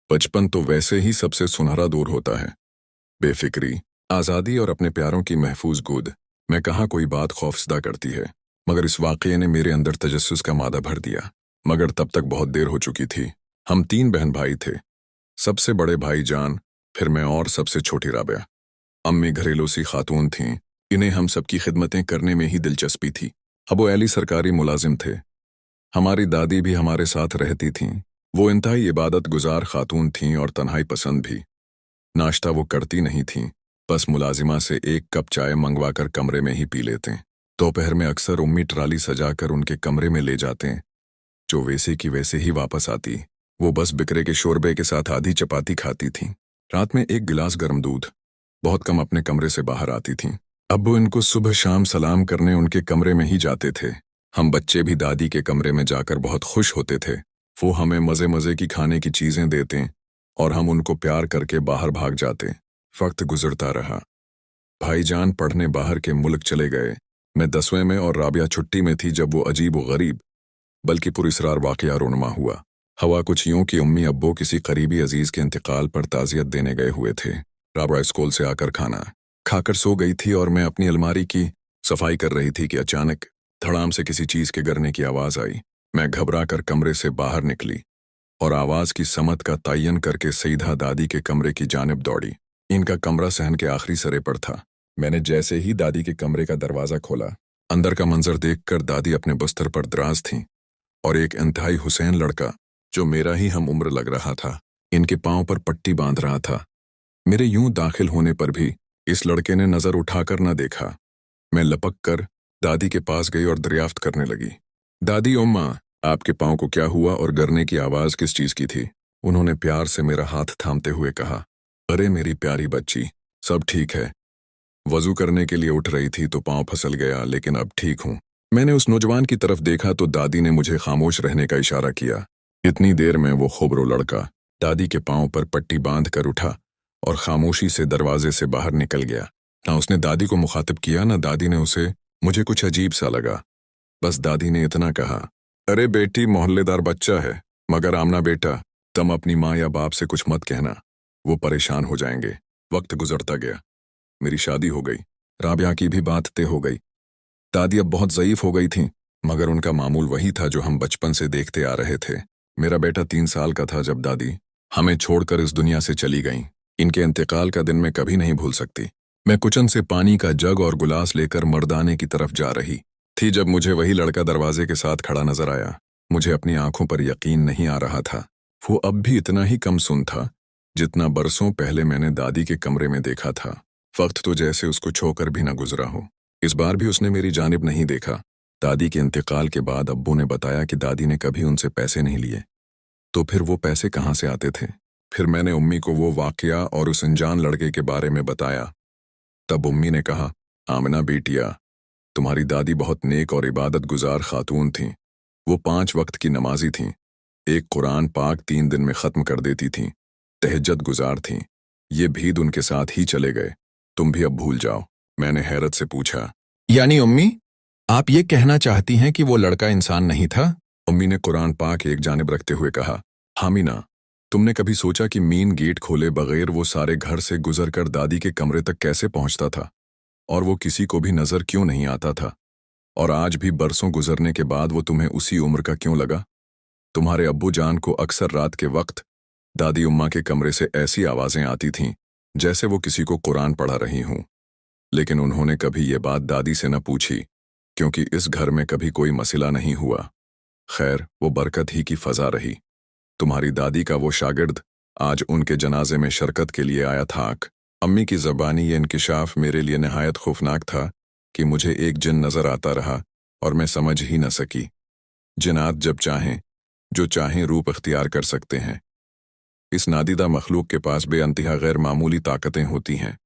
बचपन तो वैसे ही सबसे सुनहरा दौर होता है। बेफिक्री, आज़ादी और अपने प्यारों की महफूज गोद में कहाँ कोई बात खौफजदा करती है। मगर इस वाक़ये ने मेरे अंदर तजस्सुस का मादा भर दिया। मगर तब तक बहुत देर हो चुकी थी। हम 3 बहन भाई थे। सबसे बड़े भाई जान, फिर मैं और सबसे छोटी राबिया। अम्मी घरेलू सी खातून थीं। इन्हें हम सबकी खिदमतें करने में ही दिलचस्पी थी। अबू अली सरकारी मुलाजिम थे। हमारी दादी भी हमारे साथ रहती थीं। वो इंतहाई इबादत गुजार खातून थीं और तन्हाई पसंद भी। नाश्ता वो करती नहीं थीं, बस मुलाजिमा से 1 कप चाय मंगवाकर कमरे में ही पी लेते। दोपहर में अक्सर उम्मी ट्राली सजाकर उनके कमरे में ले जाते, जो वैसे की वैसे ही वापस आती। वो बस बिकरे के शोरबे के साथ आधी चपाती खाती थीं। रात में 1 गिलास गर्म दूध। बहुत कम अपने कमरे से बाहर आती थीं। अब्बू इनको सुबह शाम सलाम करने उनके कमरे में ही जाते थे। हम बच्चे भी दादी के कमरे में जाकर बहुत खुश होते थे। वो हमें मज़े मज़े की खाने की चीज़ें देते और हम उनको प्यार करके बाहर भाग जाते। वक्त गुजरता रहा। भाईजान पढ़ने बाहर के मुल्क चले गए। मैं 10वें में और राबिया छुट्टी में थी जब वो अजीब व गरीब बल्कि पुरस्रार वाक़या रोनमा हुआ। हवा कुछ यूं कि अम्मी अब्बू किसी करीबी अजीज़ के इंतकाल पर ताज़ियत देने गए हुए थे। राबिया स्कूल से आकर खाना खाकर सो गई थी और मैं अपनी अलमारी की सफाई कर रही थी कि अचानक धड़ाम से किसी चीज़ के गिरने की आवाज़ आई। मैं घबरा कर कमरे से बाहर निकली और आवाज़ की समत का तयन करके सीधा दादी के कमरे की जानिब दौड़ी। इनका कमरा सहन के आखिरी सिरे पर था। मैंने जैसे ही दादी के कमरे का दरवाज़ा खोला, अंदर का मंजर देखकर दादी अपने बिस्तर पर दराज थीं और एक इंतहाई हुसैन लड़का, जो मेरा ही हम उम्र लग रहा था, इनके पाँव पर पट्टी बांध रहा था। मेरे यूं दाखिल होने पर भी इस लड़के ने नज़र उठाकर न देखा। मैं लपक कर दादी के पास गई और दरियाफ्त करने लगी। दादी उम्मा, आपके पाँव को क्या हुआ और गिरने की आवाज़ किस चीज़ की थी? उन्होंने प्यार से मेरा हाथ थामते हुए कहा। अरे मेरी प्यारी बच्ची, सब ठीक है। वज़ू करने के लिए उठ रही थी तो पाँव फिसल गया, लेकिन अब ठीक हूँ। मैंने उस नौजवान की तरफ देखा तो दादी ने मुझे खामोश रहने का इशारा किया। इतनी देर में वो खुबरो लड़का दादी के पाँव पर पट्टी बांध कर उठा और खामोशी से दरवाजे से बाहर निकल गया। ना उसने दादी को मुखातिब किया, ना दादी ने उसे। मुझे कुछ अजीब सा लगा। बस दादी ने इतना कहा, अरे बेटी, मोहल्लेदार बच्चा है, मगर आमना बेटा, तुम अपनी माँ या बाप से कुछ मत कहना, वो परेशान हो जाएंगे। वक्त गुजरता गया। मेरी शादी हो गई। राबिया की भी बात तय हो गई। दादी अब बहुत ज़ईफ हो गई थीं, मगर उनका मामूल वही था जो हम बचपन से देखते आ रहे थे। मेरा बेटा 3 साल का था जब दादी हमें छोड़कर इस दुनिया से चली गईं। इनके इंतकाल का दिन मैं कभी नहीं भूल सकती। मैं किचन से पानी का जग और गिलास लेकर मर्दाने की तरफ जा रही थी जब मुझे वही लड़का दरवाजे के साथ खड़ा नजर आया। मुझे अपनी आंखों पर यकीन नहीं आ रहा था। वो अब भी इतना ही कम सुन था जितना बरसों पहले मैंने दादी के कमरे में देखा था। वक्त तो जैसे उसको छोकर भी न गुजरा हो। इस बार भी उसने मेरी जानिब नहीं देखा। दादी के इंतकाल के बाद अब्बू ने बताया कि दादी ने कभी उनसे पैसे नहीं लिए। तो फिर वो पैसे कहाँ से आते थे? फिर मैंने उम्मी को वो वाकया और उस अनजान लड़के के बारे में बताया। तब उम्मी ने कहा, आमिना बेटिया, तुम्हारी दादी बहुत नेक और इबादत गुजार खातून थीं। वो 5 वक्त की नमाजी थीं। एक कुरान पाक 3 दिन में ख़त्म कर देती थीं। तहज्जुद गुजार थीं। ये भीद उनके साथ ही चले गए। तुम भी अब भूल जाओ। मैंने हैरत से पूछा, यानी उम्मी, आप ये कहना चाहती हैं कि वो लड़का इंसान नहीं था? उम्मी ने कुरान पाक एक जानिब रखते हुए कहा, हामिना, तुमने कभी सोचा कि मीन गेट खोले बगैर वो सारे घर से गुजर कर दादी के कमरे तक कैसे पहुंचता था? और वो किसी को भी नजर क्यों नहीं आता था? और आज भी बरसों गुजरने के बाद वो तुम्हें उसी उम्र का क्यों लगा? तुम्हारे अब्बू जान को अक्सर रात के वक्त दादी उम्मा के कमरे से ऐसी आवाज़ें आती थीं जैसे वो किसी को कुरान पढ़ा रही हूं। लेकिन उन्होंने कभी ये बात दादी से न पूछी, क्योंकि इस घर में कभी कोई मसला नहीं हुआ। खैर, वो बरकत ही की फजा रही। तुम्हारी दादी का वो शागिर्द आज उनके जनाजे में शिरकत के लिए आया था। अम्मी की ज़बानी ये इंकिशाफ मेरे लिए नहायत खौफनाक था कि मुझे एक जिन नज़र आता रहा और मैं समझ ही न सकी। जिन्नात जब चाहें, जो चाहें रूप अख्तियार कर सकते हैं। इस नादिदा मखलूक के पास बेअंतहा गैर मामूली ताकतें होती हैं।